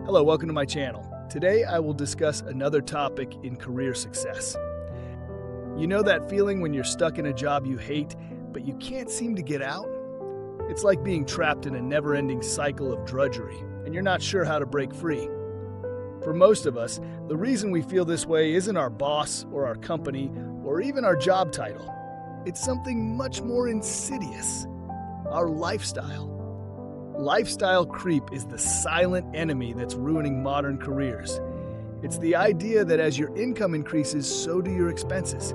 Hello, welcome to my channel. Today I will discuss another topic in career success. You know that feeling when you're stuck in a job you hate, but you can't seem to get out? It's like being trapped in a never-ending cycle of drudgery, and you're not sure how to break free. For most of us, the reason we feel this way isn't our boss or our company or even our job title. It's something much more insidious: our lifestyle. Lifestyle creep is the silent enemy that's ruining modern careers. It's the idea that as your income increases, so do your expenses.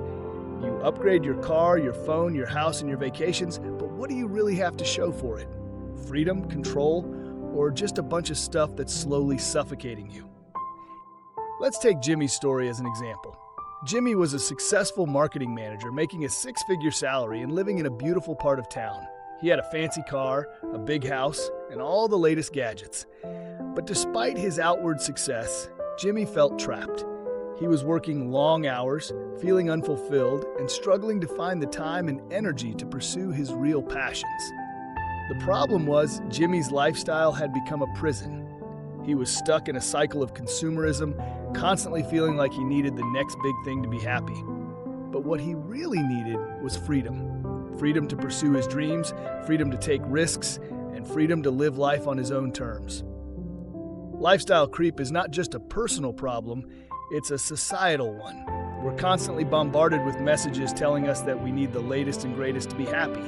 You upgrade your car, your phone, your house, and your vacations, but what do you really have to show for it? Freedom, control, or just a bunch of stuff that's slowly suffocating you? Let's take Jimmy's story as an example. Jimmy was a successful marketing manager making a six-figure salary and living in a beautiful part of town. He had a fancy car, a big house, and all the latest gadgets. But despite his outward success, Jimmy felt trapped. He was working long hours, feeling unfulfilled, and struggling to find the time and energy to pursue his real passions. The problem was, Jimmy's lifestyle had become a prison. He was stuck in a cycle of consumerism, constantly feeling like he needed the next big thing to be happy. But what he really needed was freedom. Freedom to pursue his dreams, freedom to take risks, and freedom to live life on his own terms. Lifestyle creep is not just a personal problem, it's a societal one. We're constantly bombarded with messages telling us that we need the latest and greatest to be happy.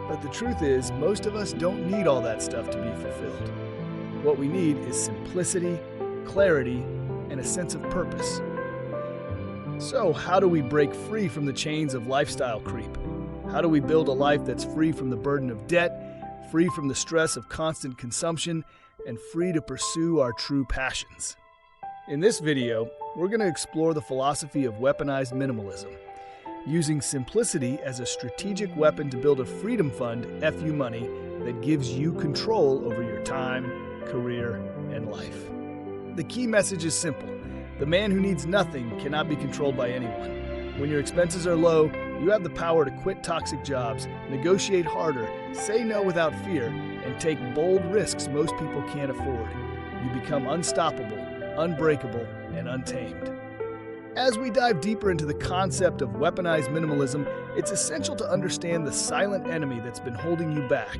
But the truth is, most of us don't need all that stuff to be fulfilled. What we need is simplicity, clarity, and a sense of purpose. So, how do we break free from the chains of lifestyle creep? How do we build a life that's free from the burden of debt, free from the stress of constant consumption, and free to pursue our true passions? In this video, we're going to explore the philosophy of weaponized minimalism, using simplicity as a strategic weapon to build a freedom fund, FU money, that gives you control over your time, career, and life. The key message is simple: the man who needs nothing cannot be controlled by anyone. When your expenses are low, you have the power to quit toxic jobs, negotiate harder, say no without fear, and take bold risks most people can't afford. You become unstoppable, unbreakable, and untamed. As we dive deeper into the concept of weaponized minimalism, it's essential to understand the silent enemy that's been holding you back: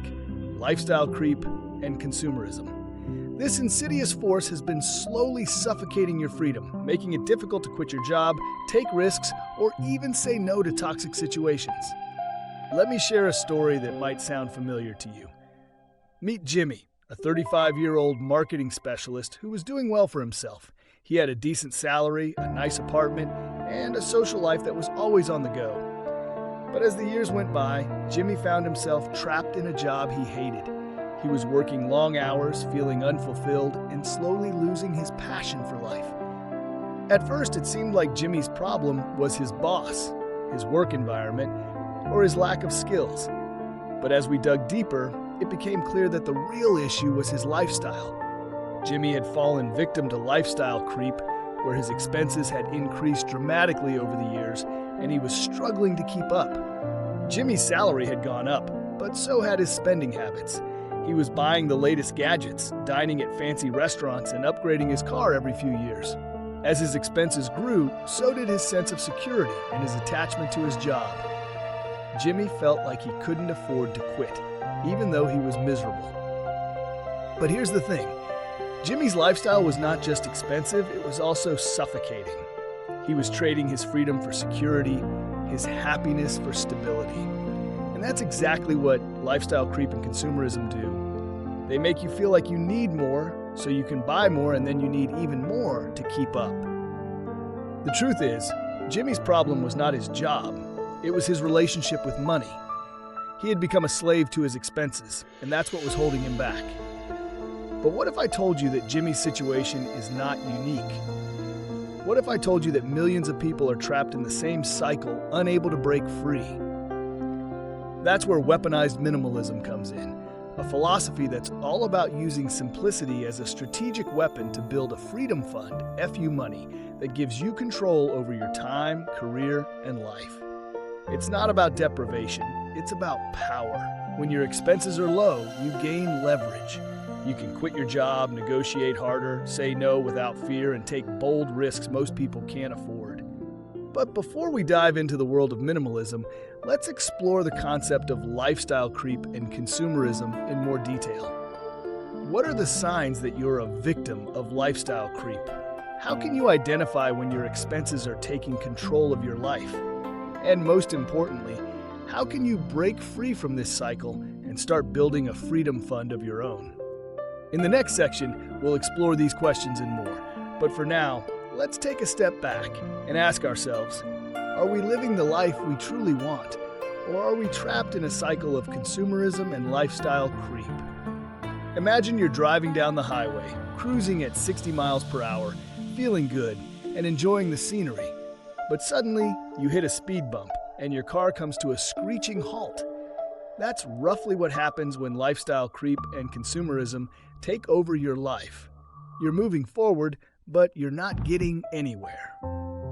lifestyle creep and consumerism. This insidious force has been slowly suffocating your freedom, making it difficult to quit your job, take risks, or even say no to toxic situations. Let me share a story that might sound familiar to you. Meet Jimmy, a 35-year-old marketing specialist who was doing well for himself. He had a decent salary, a nice apartment, and a social life that was always on the go. But as the years went by, Jimmy found himself trapped in a job he hated. He was working long hours, feeling unfulfilled, and slowly losing his passion for life. At first, it seemed like Jimmy's problem was his boss, his work environment, or his lack of skills. But as we dug deeper, it became clear that the real issue was his lifestyle. Jimmy had fallen victim to lifestyle creep, where his expenses had increased dramatically over the years, and he was struggling to keep up. Jimmy's salary had gone up, but so had his spending habits. He was buying the latest gadgets, dining at fancy restaurants, and upgrading his car every few years. As his expenses grew, so did his sense of security and his attachment to his job. Jimmy felt like he couldn't afford to quit, even though he was miserable. But here's the thing: Jimmy's lifestyle was not just expensive, it was also suffocating. He was trading his freedom for security, his happiness for stability. And that's exactly what lifestyle creep and consumerism do. They make you feel like you need more, so you can buy more, and then you need even more to keep up. The truth is, Jimmy's problem was not his job, it was his relationship with money. He had become a slave to his expenses, and that's what was holding him back. But what if I told you that Jimmy's situation is not unique? What if I told you that millions of people are trapped in the same cycle, unable to break free? That's where weaponized minimalism comes in, a philosophy that's all about using simplicity as a strategic weapon to build a freedom fund, FU money, that gives you control over your time, career, and life. It's not about deprivation, it's about power. When your expenses are low, you gain leverage. You can quit your job, negotiate harder, say no without fear, and take bold risks most people can't afford. But before we dive into the world of minimalism, let's explore the concept of lifestyle creep and consumerism in more detail. What are the signs that you're a victim of lifestyle creep? How can you identify when your expenses are taking control of your life? And most importantly, how can you break free from this cycle and start building a freedom fund of your own? In the next section, we'll explore these questions and more. But for now, let's take a step back and ask ourselves, are we living the life we truly want? Or are we trapped in a cycle of consumerism and lifestyle creep? Imagine you're driving down the highway, cruising at 60 miles per hour, feeling good and enjoying the scenery. But suddenly, you hit a speed bump and your car comes to a screeching halt. That's roughly what happens when lifestyle creep and consumerism take over your life. You're moving forward, but you're not getting anywhere.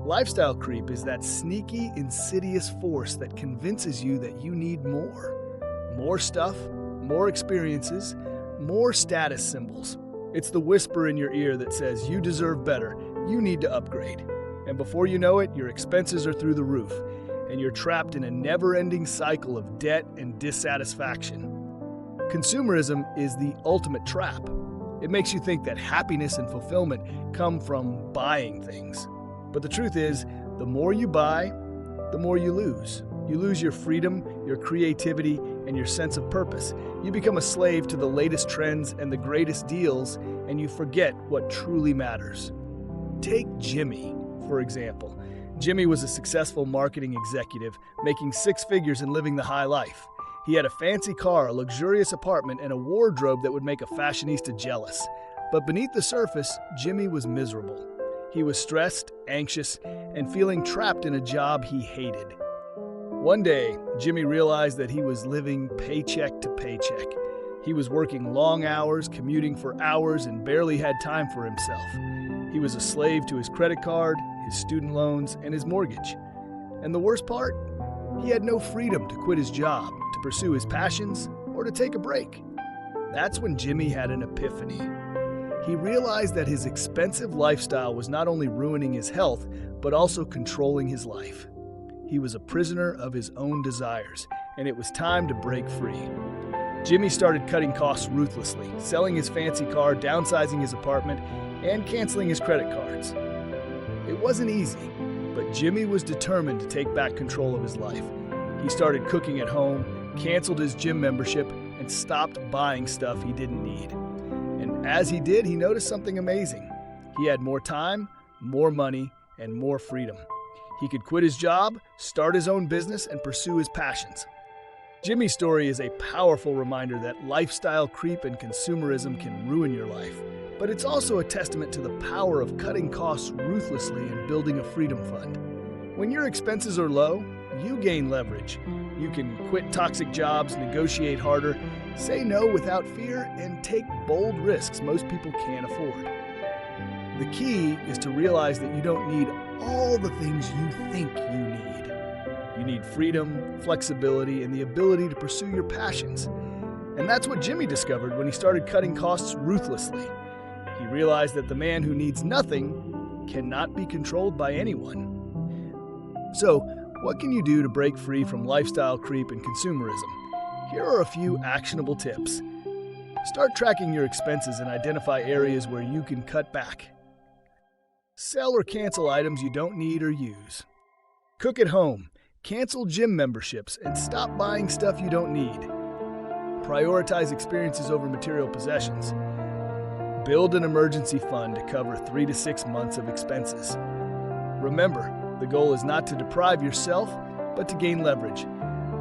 Lifestyle creep is that sneaky, insidious force that convinces you that you need more. More stuff, more experiences, more status symbols. It's the whisper in your ear that says you deserve better, you need to upgrade. And before you know it, your expenses are through the roof, and you're trapped in a never-ending cycle of debt and dissatisfaction. Consumerism is the ultimate trap. It makes you think that happiness and fulfillment come from buying things. But the truth is, the more you buy, the more you lose. You lose your freedom, your creativity, and your sense of purpose. You become a slave to the latest trends and the greatest deals, and you forget what truly matters. Take Jimmy, for example. Jimmy was a successful marketing executive, making six figures and living the high life. He had a fancy car, a luxurious apartment, and a wardrobe that would make a fashionista jealous. But beneath the surface, Jimmy was miserable. He was stressed, anxious, and feeling trapped in a job he hated. One day, Jimmy realized that he was living paycheck to paycheck. He was working long hours, commuting for hours, and barely had time for himself. He was a slave to his credit card, his student loans, and his mortgage. And the worst part? He had no freedom to quit his job, to pursue his passions, or to take a break. That's when Jimmy had an epiphany. He realized that his expensive lifestyle was not only ruining his health, but also controlling his life. He was a prisoner of his own desires, and it was time to break free. Jimmy started cutting costs ruthlessly, selling his fancy car, downsizing his apartment, and canceling his credit cards. It wasn't easy, but Jimmy was determined to take back control of his life. He started cooking at home, canceled his gym membership, and stopped buying stuff he didn't need. And as he did, he noticed something amazing. He had more time, more money, and more freedom. He could quit his job, start his own business, and pursue his passions. Jimmy's story is a powerful reminder that lifestyle creep and consumerism can ruin your life, but it's also a testament to the power of cutting costs ruthlessly and building a freedom fund. When your expenses are low, you gain leverage. You can quit toxic jobs, negotiate harder, say no without fear, and take bold risks most people can't afford. The key is to realize that you don't need all the things you think you need. You need freedom, flexibility, and the ability to pursue your passions. And that's what Jimmy discovered when he started cutting costs ruthlessly. He realized that the man who needs nothing cannot be controlled by anyone. So, what can you do to break free from lifestyle creep and consumerism? Here are a few actionable tips. Start tracking your expenses and identify areas where you can cut back. Sell or cancel items you don't need or use. Cook at home. Cancel gym memberships and stop buying stuff you don't need. Prioritize experiences over material possessions. Build an emergency fund to cover 3 to 6 months of expenses. Remember, the goal is not to deprive yourself, but to gain leverage.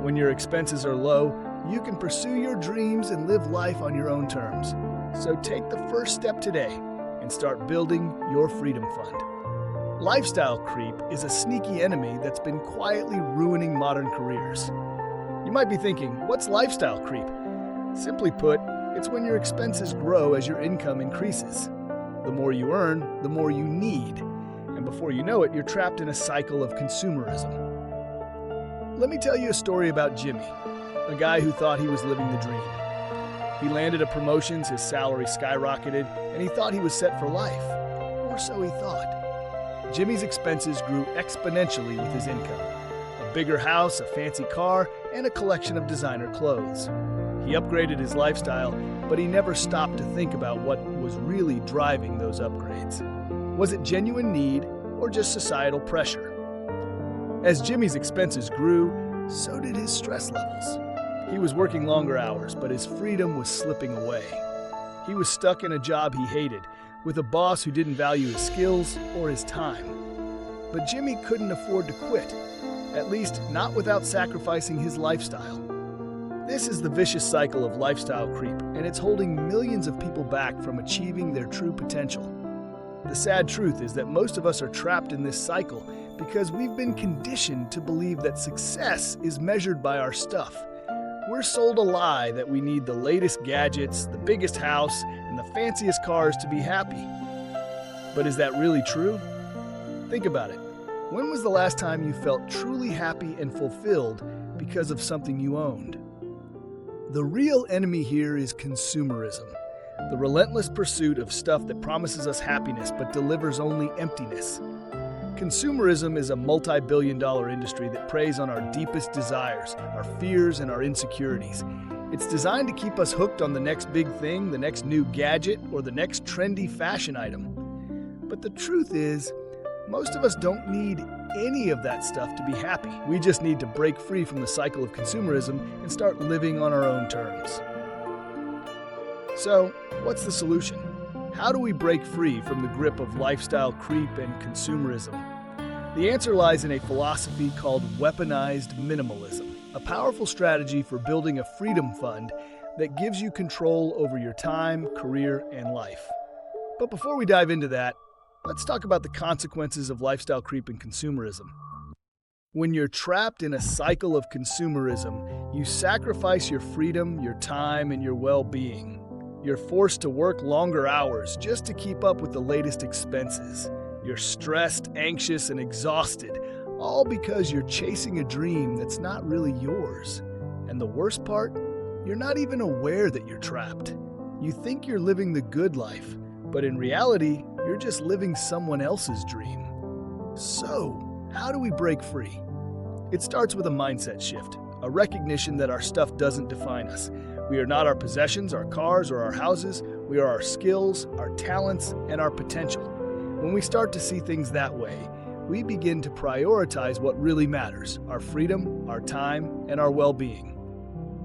When your expenses are low, you can pursue your dreams and live life on your own terms. So take the first step today and start building your freedom fund. Lifestyle creep is a sneaky enemy that's been quietly ruining modern careers. You might be thinking, what's lifestyle creep? Simply put, it's when your expenses grow as your income increases. The more you earn, the more you need. And before you know it, you're trapped in a cycle of consumerism. Let me tell you a story about Jimmy, a guy who thought he was living the dream. He landed a promotion, his salary skyrocketed, and he thought he was set for life. Or so he thought. Jimmy's expenses grew exponentially with his income. A bigger house, a fancy car, and a collection of designer clothes. He upgraded his lifestyle, but he never stopped to think about what was really driving those upgrades. Was it genuine need or just societal pressure? As Jimmy's expenses grew, so did his stress levels. He was working longer hours, but his freedom was slipping away. He was stuck in a job he hated, with a boss who didn't value his skills or his time. But Jimmy couldn't afford to quit, at least not without sacrificing his lifestyle. This is the vicious cycle of lifestyle creep, and it's holding millions of people back from achieving their true potential. The sad truth is that most of us are trapped in this cycle because we've been conditioned to believe that success is measured by our stuff. We're sold a lie that we need the latest gadgets, the biggest house, and the fanciest cars to be happy. But is that really true? Think about it. When was the last time you felt truly happy and fulfilled because of something you owned? The real enemy here is consumerism, the relentless pursuit of stuff that promises us happiness but delivers only emptiness. Consumerism is a multi-billion-dollar industry that preys on our deepest desires, our fears, and our insecurities. It's designed to keep us hooked on the next big thing, the next new gadget, or the next trendy fashion item. But the truth is, most of us don't need any of that stuff to be happy. We just need to break free from the cycle of consumerism and start living on our own terms. So, what's the solution? How do we break free from the grip of lifestyle creep and consumerism? The answer lies in a philosophy called Weaponized Minimalism, a powerful strategy for building a freedom fund that gives you control over your time, career, and life. But before we dive into that, let's talk about the consequences of lifestyle creep and consumerism. When you're trapped in a cycle of consumerism, you sacrifice your freedom, your time, and your well-being. You're forced to work longer hours just to keep up with the latest expenses. You're stressed, anxious, and exhausted, all because you're chasing a dream that's not really yours. And the worst part, you're not even aware that you're trapped. You think you're living the good life, but in reality, you're just living someone else's dream. So, how do we break free? It starts with a mindset shift, a recognition that our stuff doesn't define us. We are not our possessions, our cars, or our houses. We are our skills, our talents, and our potential. When we start to see things that way, we begin to prioritize what really matters, our freedom, our time, and our well-being.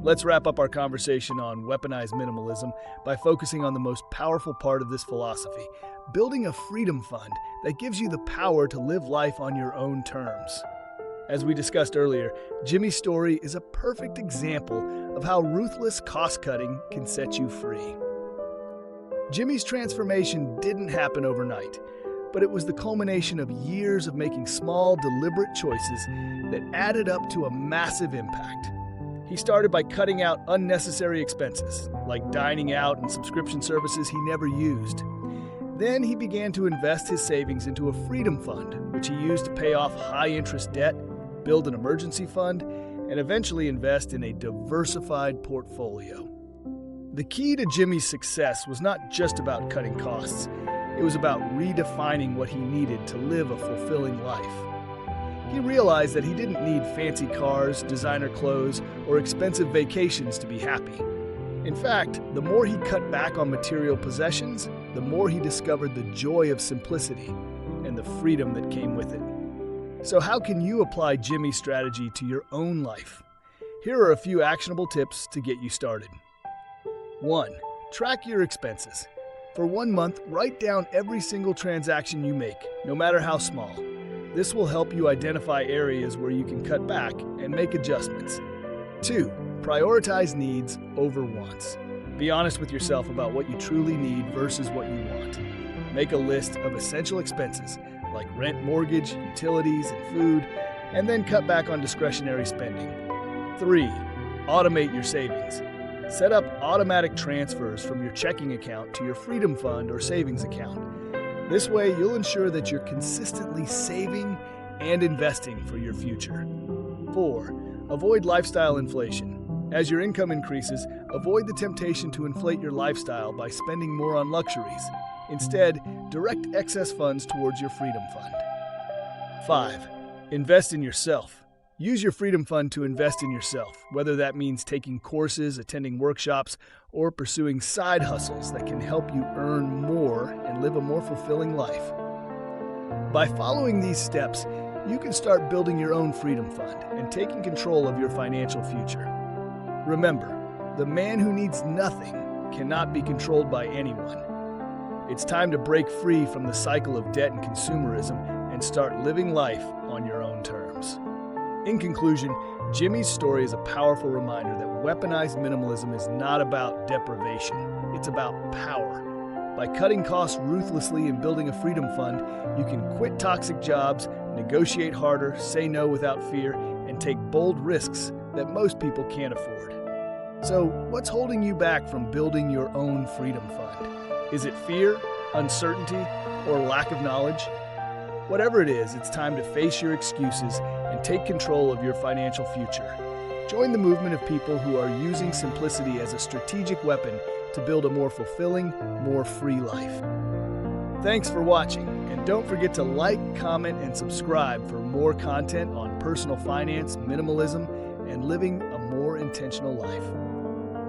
Let's wrap up our conversation on weaponized minimalism by focusing on the most powerful part of this philosophy, building a freedom fund that gives you the power to live life on your own terms. As we discussed earlier, Jimmy's story is a perfect example of how ruthless cost-cutting can set you free. Jimmy's transformation didn't happen overnight, but it was the culmination of years of making small, deliberate choices that added up to a massive impact. He started by cutting out unnecessary expenses, like dining out and subscription services he never used. Then he began to invest his savings into a freedom fund, which he used to pay off high-interest debt, build an emergency fund, and eventually invest in a diversified portfolio. The key to Jimmy's success was not just about cutting costs. It was about redefining what he needed to live a fulfilling life. He realized that he didn't need fancy cars, designer clothes, or expensive vacations to be happy. In fact, the more he cut back on material possessions, the more he discovered the joy of simplicity and the freedom that came with it. So how can you apply Jimmy's strategy to your own life? Here are a few actionable tips to get you started. 1. Track your expenses. For 1 month, write down every single transaction you make, no matter how small. This will help you identify areas where you can cut back and make adjustments. 2. Prioritize needs over wants. Be honest with yourself about what you truly need versus what you want. Make a list of essential expenses like rent, mortgage, utilities, and food, and then cut back on discretionary spending. 3. Automate your savings. Set up automatic transfers from your checking account to your freedom fund or savings account. This way, you'll ensure that you're consistently saving and investing for your future. 4. Avoid lifestyle inflation. As your income increases, avoid the temptation to inflate your lifestyle by spending more on luxuries. Instead, direct excess funds towards your Freedom Fund. 5. Invest in yourself. Use your Freedom Fund to invest in yourself, whether that means taking courses, attending workshops, or pursuing side hustles that can help you earn more and live a more fulfilling life. By following these steps, you can start building your own Freedom Fund and taking control of your financial future. Remember, the man who needs nothing cannot be controlled by anyone. It's time to break free from the cycle of debt and consumerism and start living life on your own terms. In conclusion, Jimmy's story is a powerful reminder that weaponized minimalism is not about deprivation, it's about power. By cutting costs ruthlessly and building a Freedom Fund, you can quit toxic jobs, negotiate harder, say no without fear, and take bold risks that most people can't afford. So, what's holding you back from building your own Freedom Fund? Is it fear, uncertainty, or lack of knowledge? Whatever it is, it's time to face your excuses and take control of your financial future. Join the movement of people who are using simplicity as a strategic weapon to build a more fulfilling, more free life. Thanks for watching, and don't forget to like, comment, and subscribe for more content on personal finance, minimalism, and living a more intentional life.